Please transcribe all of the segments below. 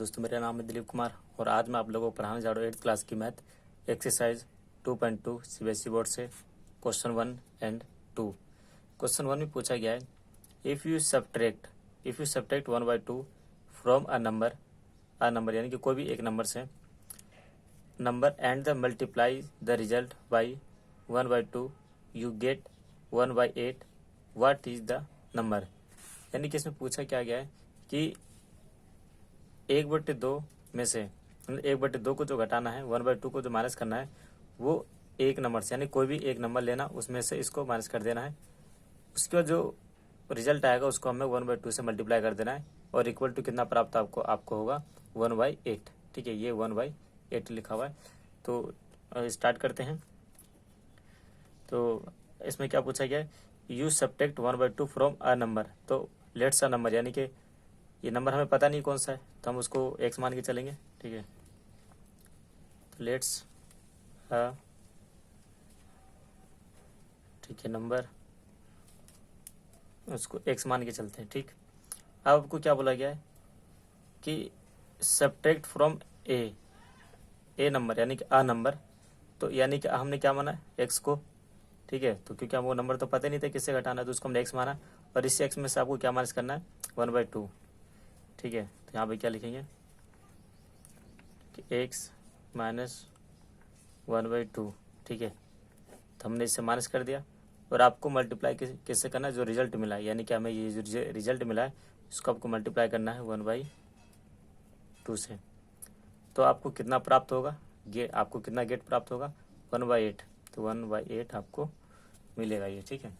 दोस्तों, मेरा नाम है दिलीप कुमार और आज मैं आप लोगों को पढ़ाने जा रहा हूँ 8th क्लास की मैथ एक्सरसाइज 2.2 सीबीएसई बोर्ड से क्वेश्चन 1 एंड 2। क्वेश्चन 1 में पूछा गया है if you subtract 1/2 from a number यानी कि कोई भी एक नंबर से number and the multiply the result by 1/2 you get 1/8 what is the number. यानी कि इसमें पूछा क्या गया है कि 1/2 में से 1/2 को जो घटाना है 1/2 को जो माइनस करना है वो एक नंबर से यानी कोई भी एक नंबर लेना उसमें से इसको माइनस कर देना है। उसके बाद जो रिजल्ट आएगा उसको हमें 1/2 से मल्टीप्लाई कर देना है और इक्वल टू कितना प्राप्त आपको होगा 1/8। ठीक है, ये 1/8 लिखा हुआ है। तो स्टार्ट करते हैं। तो इसमें क्या पूछा गया है you subtract 1/2 from a number. तो लेट्स अ नंबर यानी कि ये नंबर हमें पता नहीं कौन सा है तो हम उसको एक्स मान के चलेंगे। ठीक है, तो लेट्स ठीक है नंबर उसको एक्स मान के चलते हैं। ठीक, अब आपको क्या बोला गया है कि सब्ट्रैक्ट फ्रॉम ए नंबर यानी कि अ नंबर। तो यानी कि हमने क्या माना एक्स को। ठीक है, तो क्योंकि हम वो नंबर तो पता नहीं था किससे घटाना है तो उसको हमने एक्स माना और इस एक्स में से आपको क्या माइनस करना है 1/2। ठीक है, तो यहाँ पे क्या लिखेंगे कि एक्स माइनस 1/2। ठीक है, तो हमने इससे माइनस कर दिया और आपको मल्टीप्लाई किससे करना है जो रिजल्ट मिला है। यानी कि हमें ये जो रिजल्ट मिला है उसको आपको मल्टीप्लाई करना है 1/2 से। तो आपको कितना प्राप्त होगा आपको कितना गेट प्राप्त होगा 1/8। तो 1/8 आपको मिलेगा ये। ठीक है,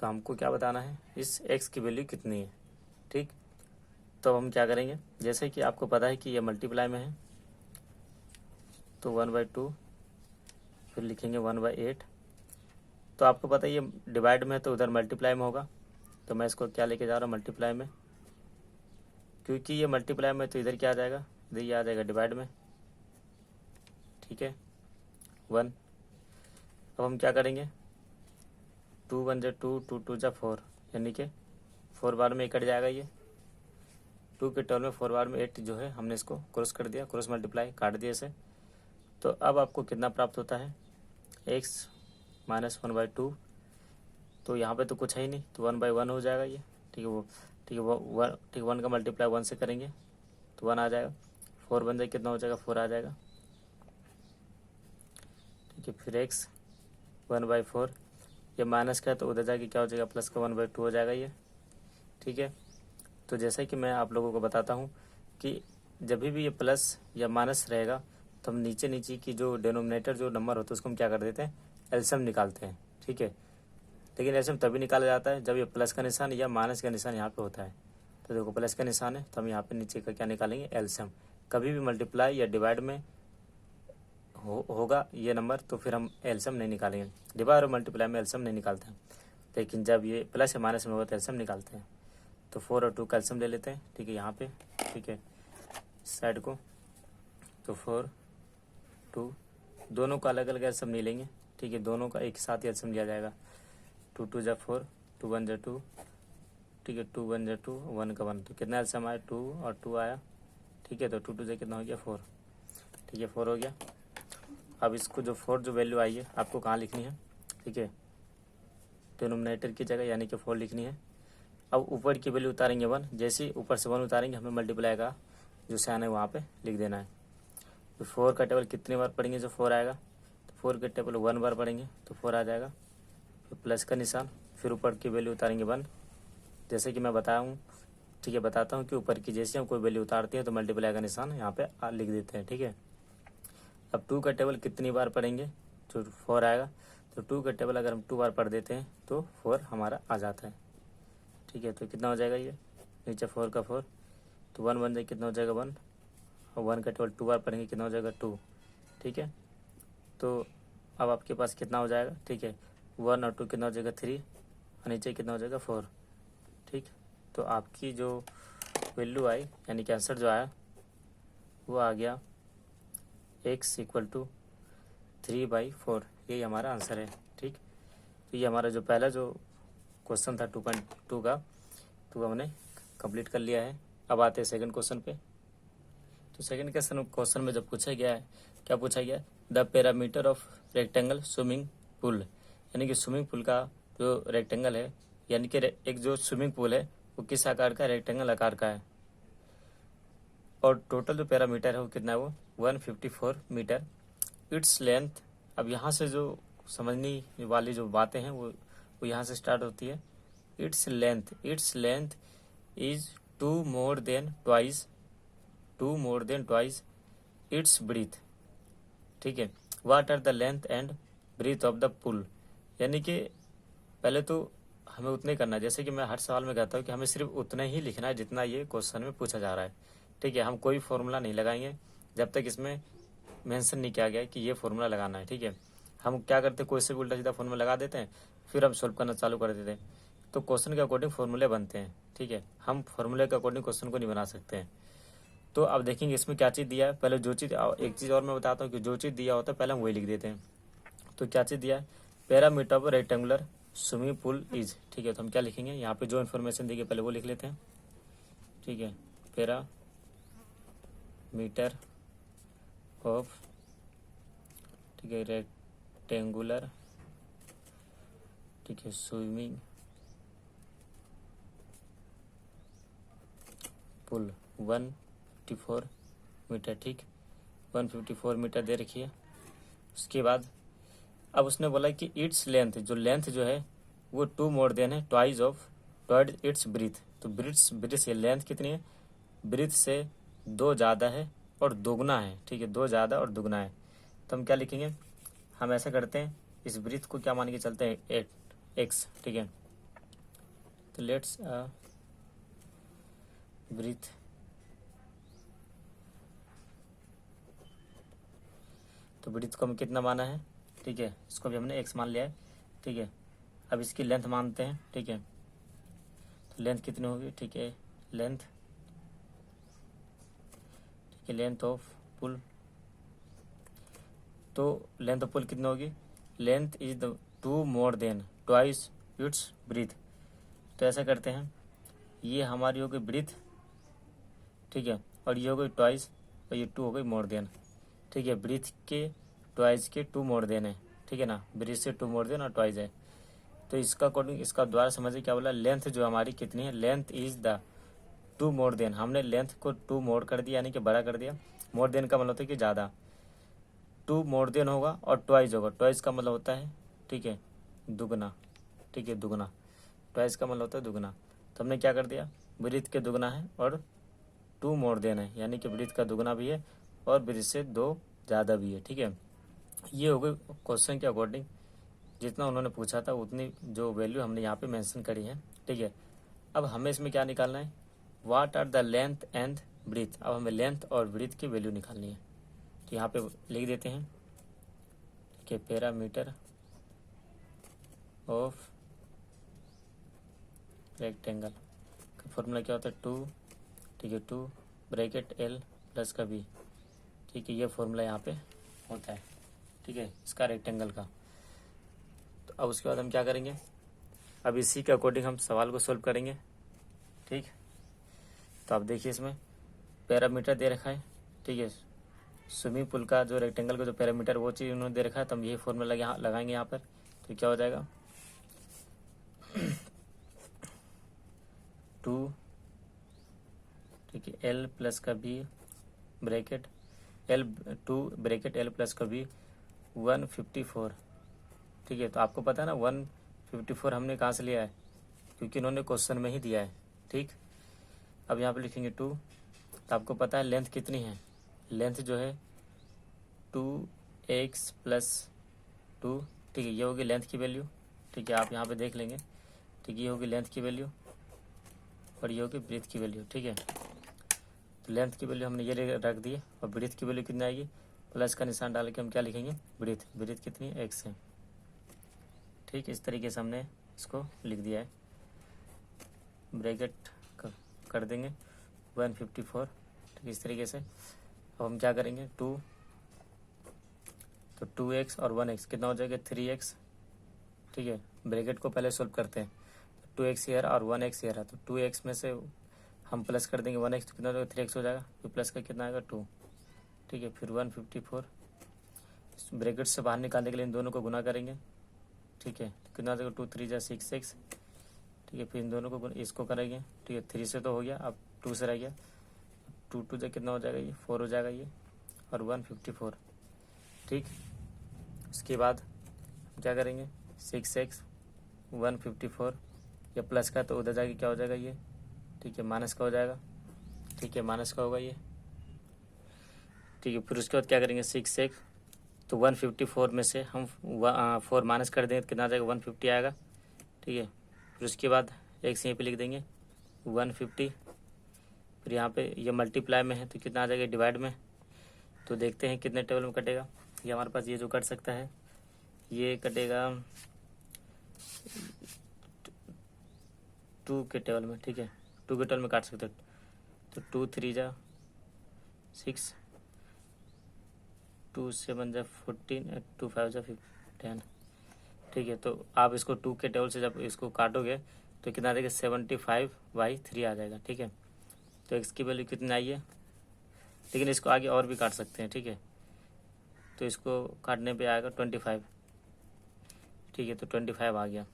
तो हमको क्या बताना है इस एक्स की वैल्यू कितनी है। ठीक, तो हम क्या करेंगे जैसे कि आपको पता है कि ये मल्टीप्लाई में है तो 1/2 फिर लिखेंगे 1/8। तो आपको पता है ये डिवाइड में है तो उधर मल्टीप्लाई में होगा तो मैं इसको क्या लेके जा रहा हूँ मल्टीप्लाई में। क्योंकि ये मल्टीप्लाई में तो इधर क्या आ जाएगा इधर ये आ जाएगा डिवाइड में। ठीक है 1। अब हम क्या करेंगे 2 1 जा 2 2 2 जा 4 यानी कि 4 बार में कट जाएगा ये 2 के टर्म में 4 बार में 8 जो है हमने इसको क्रॉस कर दिया क्रॉस मल्टीप्लाई काट दिया इसे। तो अब आपको कितना प्राप्त होता है एक्स माइनस 1/2। तो यहाँ पे तो कुछ है ही नहीं तो 1/1 हो जाएगा ये। ठीक है, ठीक है वो ठीक 1 का मल्टीप्लाई 1 से करेंगे तो 1 आ जाएगा। 4 बन जाए कितना हो जाएगा 4 आ जाएगा। ठीक है, फिर एक्स 1/4 ये माइनस का है तो उधर जाके क्या हो जाएगा प्लस का 1/2 हो जाएगा ये। ठीक है, तो जैसे कि मैं आप लोगों को बताता हूँ कि जब भी ये प्लस या माइनस रहेगा तो हम नीचे नीचे की जो डिनोमिनेटर जो नंबर होता है उसको हम क्या कर देते हैं एलसीएम निकालते हैं। ठीक है, लेकिन एलसीएम तभी निकाला जाता है जब ये प्लस का निशान या माइनस का निशान यहाँ पे होता है। तो देखो प्लस का निशान है तो हम यहाँ पे नीचे का क्या निकालेंगे एलसीएम। कभी भी मल्टीप्लाई या डिवाइड में होगा ये नंबर तो फिर हम एलसीएम नहीं निकालेंगे। डिवाइड और मल्टीप्लाई में एलसीएम नहीं निकालते हैं, लेकिन जब ये प्लस या माइनस में होगा तो एलसीएम निकालते हैं। तो 4 और 2 का एलसीएम ले लेते हैं। ठीक है, यहाँ पे ठीक है साइड को तो 4 2 दोनों का अलग अलग एलसीएम नहीं लेंगे। ठीक है, दोनों का एक साथ एलसीएम लिया जाएगा। 2 2 जा 4 2 1 जा 2। ठीक है, 2 1 जा 2 1 का 1 तो कितना एलसीएम आया 2 और 2 आया। ठीक है, तो 2 2 जा कितना हो गया 4। ठीक है 4 हो गया। अब इसको जो 4 जो वैल्यू आई है आपको कहाँ लिखनी है। ठीक है, डिनोमिनेटर की जगह यानी कि 4 लिखनी है। अब ऊपर की वैल्यू उतारेंगे 1, जैसे ही ऊपर से 1 उतारेंगे हमें मल्टीप्लाई का जो साइन है वहाँ पे लिख देना है। तो 4 का टेबल कितनी बार पढ़ेंगे जो 4 आएगा तो 4 का टेबल 1 बार पढ़ेंगे तो 4 आ जाएगा। तो प्लस का निशान फिर ऊपर की वैल्यू उतारेंगे 1, जैसे कि मैं बताया हूँ। ठीक है, बताता हूँ कि ऊपर की जैसे हम कोई वैल्यू उतारते हैं तो मल्टीप्लाई का निशान यहाँ पे लिख देते हैं। ठीक है, अब 2 का टेबल कितनी बार पढ़ेंगे जो 4 आएगा तो 2 का टेबल अगर हम 2 बार पढ़ देते हैं तो 4 हमारा आ जाता है। ठीक है, तो कितना हो जाएगा ये नीचे 4 का 4 तो 1 बन जाए कितना हो जाएगा 1 और 1 का टेबल 2 बार पढ़ेंगे कितना हो जाएगा 2। ठीक है, तो अब आपके पास कितना हो जाएगा। ठीक है, 1 और 2 कितना हो जाएगा 3 और नीचे कितना हो जाएगा 4। ठीक, तो आपकी जो वैल्यू आई यानी कि आंसर जो आया वो आ गया x इक्वल टू 3/4। यही हमारा आंसर है। ठीक, तो ये हमारा जो पहला जो क्वेश्चन था 2.2 का तो हमने कंप्लीट कर लिया है। अब आते हैं सेकंड क्वेश्चन पे। तो सेकंड क्वेश्चन में जो पूछा गया है, क्या पूछा गया है, the parameter of rectangle swimming pool, यानी कि स्विमिंग पूल का जो रेक्टेंगल है, यानी कि एक जो स्विमिंग पूल है वो किस आकार का, रेक्टेंगल आकार का है, और टोटल जो पैरामीटर है वो कितना है, वो 154 मीटर। इट्स लेंथ, अब यहाँ से जो समझने वाली जो बातें हैं वो यहाँ से स्टार्ट होती है। Its length is two more than twice its breadth. ठीक है, what are the length and breadth of the pool, यानी कि पहले तो हमें उतने करना है, जैसे कि मैं हर सवाल में कहता हूँ कि हमें सिर्फ उतना ही लिखना है जितना ये क्वेश्चन में पूछा जा रहा है। ठीक है, हम कोई फॉर्मूला नहीं लगाएंगे जब तक इसमें मेंशन नहीं किया गया है कि ये फॉर्मूला लगाना है। ठीक है, हम क्या करते हैं, कोई से भी उल्टा सीधा फॉर्मूला लगा देते हैं, फिर हम सॉल्व करना चालू कर देते हैं, तो क्वेश्चन के अकॉर्डिंग फॉर्मूले बनते हैं। ठीक है, हम फॉर्मूले के अकॉर्डिंग क्वेश्चन को नहीं बना सकते हैं। तो अब देखेंगे इसमें क्या चीज़ दिया है, पहले जो चीज़, एक चीज़ और मैं बताता हूँ कि जो चीज़ दिया होता है पहले हम वही लिख देते हैं। तो क्या चीज़ दिया है, parameter of rectangular swimming pool is. ठीक है, तो हम क्या लिखेंगे, यहाँ पे जो इन्फॉर्मेशन दी गई पहले वो लिख लेते हैं। ठीक है, पैरामीटर ऑफ, ठीक है, रेक्टेंगुलर, ठीक है, स्विमिंग पुल 154 मीटर। ठीक, 154 मीटर दे रखी है। उसके बाद अब उसने बोला कि इट्स लेंथ, जो लेंथ जो है वो 2 मोर देन है ट्वाइस इट्स ब्रीथ। तो ब्रीथ से लेंथ कितनी है, ब्रीथ से 2 ज़्यादा है और दुगना है। ठीक है, 2 ज़्यादा और दुगना है। तो हम क्या लिखेंगे, हम ऐसा करते हैं, इस ब्रीथ को क्या मान के चलते हैं, 8x। ठीक है, तो लेट्स ब्रीथ, तो ब्रीथ को हम कितना माना है, ठीक है, इसको भी हमने x मान लिया है। ठीक है, अब इसकी लेंथ मानते हैं। ठीक है, तो लेंथ कितनी होगी, ठीक है, लेंथ ऑफ पुल, तो लेंथ ऑफ पुल कितनी होगी, length is the 2 more than twice its breadth. तो ऐसा करते हैं, ये हमारी हो गई ब्रीथ, ठीक है, और ये हो गई ट्वाइस, और ये 2 हो गई मोर देन। ठीक है, ब्रीथ के ट्वाइस के 2 मोर देन है। ठीक है ना, ब्रीथ से 2 मोर देन और ट्वाइस है। तो इसका अकॉर्डिंग, इसका द्वारा समझिए क्या बोला, लेंथ जो हमारी कितनी है, length is the 2 more then, हमने लेंथ को 2 मोर कर दिया, यानी कि बड़ा कर दिया। मोर देन का मतलब होता है कि ज़्यादा, 2 मोर देन होगा और ट्वाइस होगा। ट्वाइस का मतलब होता है, ठीक है, दुगना। ठीक है, दुगना, ट्वाइस का मतलब होता है दुगना। तो हमने क्या कर दिया, ब्रीथ के दुगना है और 2 मोर देन है, यानी कि ब्रीथ का दुगना भी है और ब्रीथ से 2 ज़्यादा भी है। ठीक है, ये हो गई क्वेश्चन के अकॉर्डिंग, जितना उन्होंने पूछा था उतनी जो वैल्यू हमने यहाँ पे मेंशन करी है। ठीक है, अब हमें इसमें क्या निकालना है, what are the length and breadth. अब हमें लेंथ और ब्रीथ की वैल्यू निकालनी है। तो यहाँ पे लिख देते हैं कि पैरामीटर ऑफ रेक्टेंगल का फॉर्मूला क्या होता है, 2, ठीक है, 2 ब्रैकेट L प्लस का B। ठीक है, ये फॉर्मूला यहाँ पे होता है। ठीक है, इसका रेक्टेंगल का। तो अब उसके बाद हम क्या करेंगे, अब इसी के अकॉर्डिंग हम सवाल को सोल्व करेंगे। ठीक, तो आप देखिए इसमें पैरामीटर दे रखा है। ठीक है, स्विमिंग पूल का जो रेक्टेंगल का जो पैरामीटर वो चीज़ उन्होंने दे रखा है, तो हम यही फॉर्मूला यहाँ लगाएंगे यहाँ पर। तो क्या हो जाएगा, 2, ठीक है, L प्लस का B bracket L, 2 bracket L plus का B 154। ठीक है, तो आपको पता है ना 154 हमने कहाँ से लिया है, क्योंकि इन्होंने क्वेश्चन में ही दिया है। ठीक, अब यहाँ पे लिखेंगे 2, तो आपको पता है लेंथ कितनी है, लेंथ जो है 2x प्लस 2। ठीक है, ये होगी लेंथ की वैल्यू। ठीक है, आप यहाँ पे देख लेंगे। ठीक है, ये होगी लेंथ की वैल्यू और ये होगी ब्रीथ की वैल्यू। ठीक है, तो लेंथ की वैल्यू हमने ये रख दी है और ब्रीथ की वैल्यू कितनी आएगी, प्लस का निशान डाल के हम क्या लिखेंगे, ब्रीथ कितनी है, x है। ठीक, इस तरीके से हमने इसको लिख दिया है, ब्रैकेट कर देंगे 154। ठीक, इस तरीके से। अब हम क्या करेंगे, 2, तो 2x और 1x कितना हो जाएगा, 3x। ठीक है, ब्रैकेट को पहले सोल्व करते हैं, 2x ईयर और 1x ईयर है, तो 2x में से हम प्लस कर देंगे 1x तो कितना हो जाएगा 3x हो जाएगा, फिर प्लस का कितना आएगा 2, ठीक है। फिर 154 ब्रैकेट से बाहर निकालने के लिए इन दोनों को गुना करेंगे, ठीक है। तो कितना आ जाएगा 2 3 जा 6x, ठीक है। फिर इन दोनों को इसको करेंगे, ठीक है। 3 से तो हो गया, अब 2 से रह गया, 2 2 जा कितना हो जाएगा ये 4 हो जाएगा ये, और 154, ठीक। उसके बाद क्या करेंगे 6x 154, ये प्लस का तो उधर जाके क्या हो जाएगा ये, ठीक है, माइनस का हो जाएगा, ठीक है, माइनस का होगा ये, ठीक है। फिर उसके बाद क्या करेंगे 6x, तो 154 में से हम 4 माइनस कर देंगे तो कितना आ जाएगा 150 आएगा, ठीक है। फिर उसके बाद x यहीं पे लिख देंगे 150, फिर यहाँ पे ये मल्टीप्लाई में है तो कितना आ जाएगा डिवाइड में, तो देखते हैं कितने टेबल में कटेगा। ये हमारे पास ये जो कट सकता है ये कटेगा 2 के टेबल में, ठीक है, 2 के टेबल में काट सकते हैं। तो 2 3 जा 6, 2 7 जा 14, 2 5 जा 10, ठीक है। तो आप इसको 2 के टेबल से जब इसको काटोगे तो कितना आ जाएगा 75/3 आ जाएगा, ठीक है। तो x की वैल्यू कितनी आई है, लेकिन इसको आगे और भी काट सकते हैं, ठीक है। तो इसको काटने पे आएगा 25, ठीक है। तो 25 आ गया,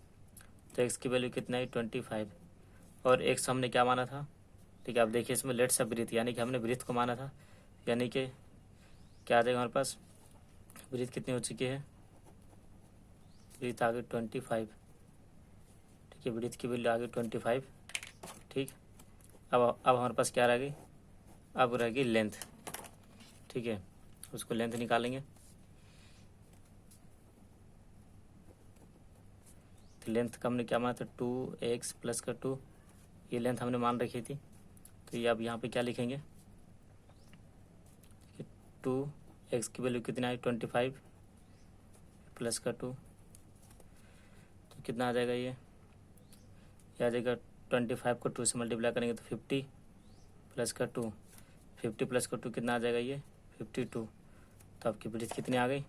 तो x की वैल्यू कितना है 25, और x हमने क्या माना था, ठीक है। आप देखिए इसमें लेट्स अ ब्रीथ, यानी कि हमने ब्रीथ को माना था, यानी कि क्या आ जाएगा हमारे पास, ब्रीथ कितनी हो चुकी है, ब्रीथ आ गई 25, ठीक है। ब्रीथ की वैल्यू आ गई 25, ठीक। अब हमारे पास क्या रह गई, अब रह गई लेंथ, ठीक है। उसको लेंथ निकालेंगे, तो लेंथ का हमने क्या माना था 2x प्लस का 2, ये लेंथ हमने मान रखी थी। तो ये अब यहाँ पे क्या लिखेंगे 2x की वैल्यू कितना है 25 प्लस का 2, तो कितना आ जाएगा ये आ जाएगा 25 को 2 से मल्टीप्लाई करेंगे तो 50 प्लस का 2, 50 प्लस का 2 कितना आ जाएगा ये 52। तो आपकी ब्रीथ कितनी आ गई,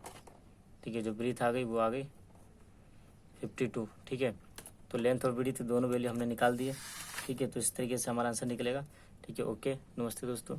ठीक है, जो ब्रीथ आ गई वो आ गई 52, ठीक है। तो लेंथ और ब्रीथ दोनों वैल्यू हमने निकाल दिए, ठीक है। तो इस तरीके से हमारा आंसर निकलेगा, ठीक है। ओके, नमस्ते दोस्तों।